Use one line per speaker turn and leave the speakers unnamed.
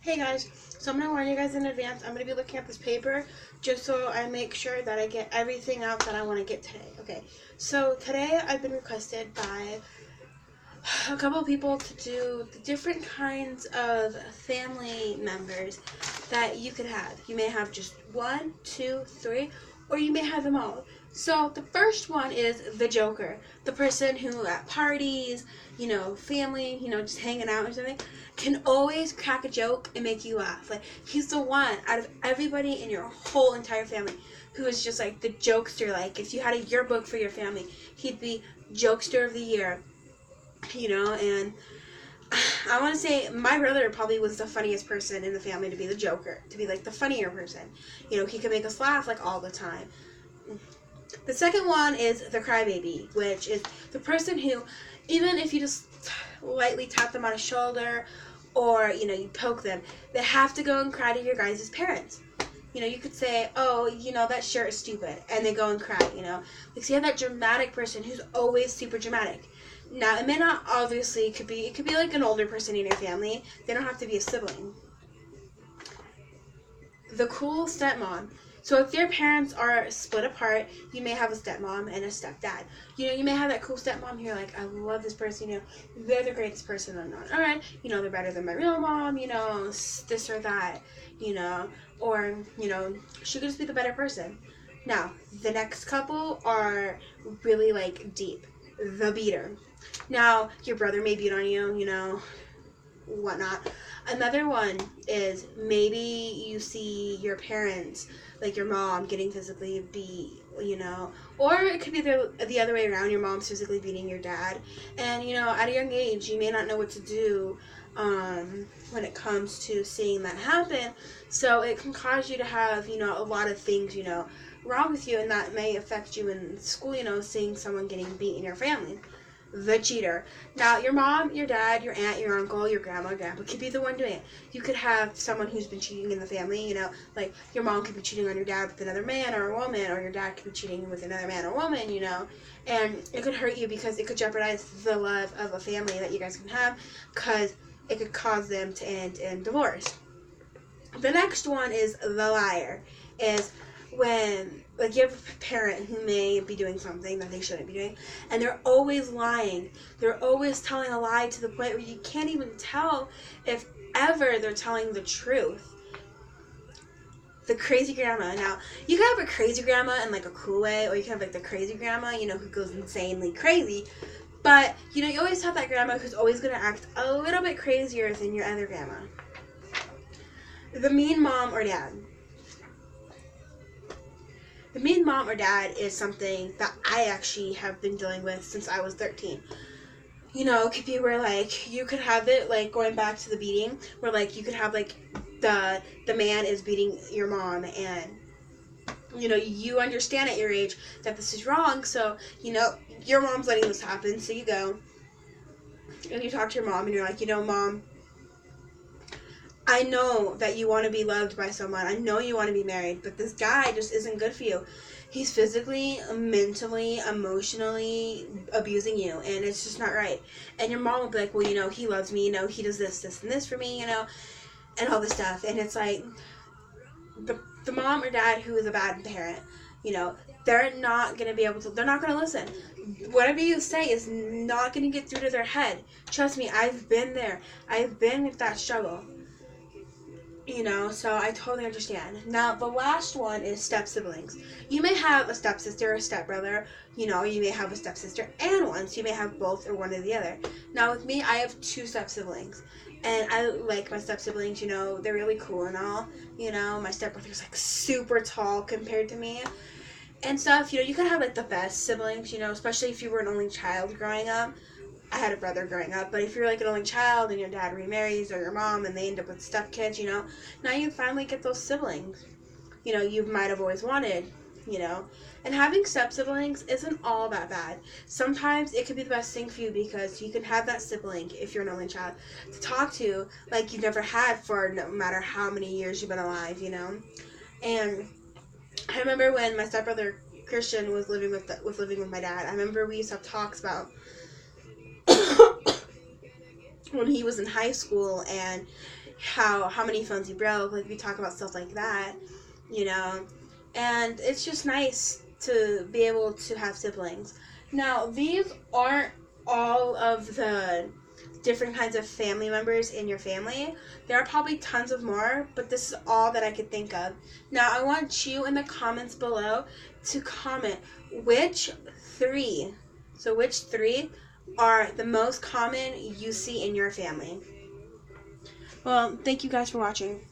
Hey guys, so I'm going to warn you guys in advance. I'm going to be looking at this paper just so I make sure that I get everything out that I want to get today. Okay, so today I've been requested by a couple of people to do the different kinds of family members that you could have. You may have just one, two, three, or you may have them all. So the first one is the Joker, the person who at parties, family, just hanging out or something, can always crack a joke and make you laugh. Like, he's the one out of everybody in your whole entire family who is just like the jokester. Like, if you had a yearbook for your family, he'd be Jokester of the Year. And I want to say my brother probably was the funniest person in the family to be the Joker, to be like the funnier person. He could make us laugh like all the time. The second one is the crybaby, which is the person who, even if you just lightly tap them on the shoulder or, you poke them, they have to go and cry to your guys' parents. You could say, oh, that shirt is stupid, and they go and cry, Like, so you have that dramatic person who's always super dramatic. Now, it may not obviously, it could be like an older person in your family. They don't have to be a sibling. The cool stepmom. So if your parents are split apart, you may have a stepmom and a stepdad. You may have that cool stepmom who you're like, I love this person, they're the greatest person on earth, they're better than my real mom, this or that, or, she could just be the better person. Now, the next couple are really, like, deep. The beater. Now, your brother may beat on you, whatnot. Another one is maybe you see your parents, like your mom, getting physically beat, or it could be the other way around. Your mom's physically beating your dad, and at a young age you may not know what to do when it comes to seeing that happen. So it can cause you to have a lot of things wrong with you, and that may affect you in school. Seeing someone getting beat in your family. The cheater. Now, your mom, your dad, your aunt, your uncle, your grandma, grandpa could be the one doing it. You could have someone who's been cheating in the family, like your mom could be cheating on your dad with another man or a woman, or your dad could be cheating with another man or woman, and it could hurt you because it could jeopardize the love of a family that you guys can have, because it could cause them to end in divorce. The next one is the liar. Is when, like, you have a parent who may be doing something that they shouldn't be doing, and they're always lying. They're always telling a lie to the point where you can't even tell if ever they're telling the truth. The crazy grandma. Now, you can have a crazy grandma in, like, a cool way, or you can have, like, the crazy grandma, who goes insanely crazy. But, you always have that grandma who's always going to act a little bit crazier than your other grandma. The mean mom or dad. The mean mom or dad is something that I actually have been dealing with since I was 13. It could be where, like, you could have it, like, going back to the beating, where, like, you could have, like, the man is beating your mom, and, you understand at your age that this is wrong, so, your mom's letting this happen, so you go, and you talk to your mom, and you're like, Mom, I know that you want to be loved by someone. I know you want to be married, but this guy just isn't good for you. He's physically, mentally, emotionally abusing you, and it's just not right. And your mom will be like, well, he loves me, he does this, and this for me, and all this stuff. And it's like, the mom or dad who is a bad parent, they're not going to be able to, they're not going to listen. Whatever you say is not going to get through to their head. Trust me, I've been there. I've been with that struggle. So I totally understand. Now, the last one is step-siblings. You may have a stepsister or stepbrother, you may have a stepsister and one, so you may have both or one or the other. Now, with me, I have 2 step-siblings, and I like my step-siblings, they're really cool and all, my stepbrother's, like, super tall compared to me, and stuff. You can have, like, the best siblings, especially if you were an only child growing up. I had a brother growing up, but if you're, like, an only child and your dad remarries, or your mom, and they end up with stepkids, now you finally get those siblings, you might have always wanted, and having step-siblings isn't all that bad. Sometimes it could be the best thing for you, because you can have that sibling, if you're an only child, to talk to like you've never had for no matter how many years you've been alive, and I remember when my stepbrother Christian was living with my dad, I remember we used to have talks about when he was in high school and how many phones he broke. Like, we talk about stuff like that, you know. And it's just nice to be able to have siblings. Now, these aren't all of the different kinds of family members in your family. There are probably tons of more, but this is all that I could think of. Now, I want you in the comments below to comment which three are the most common you see in your family. Well, thank you guys for watching.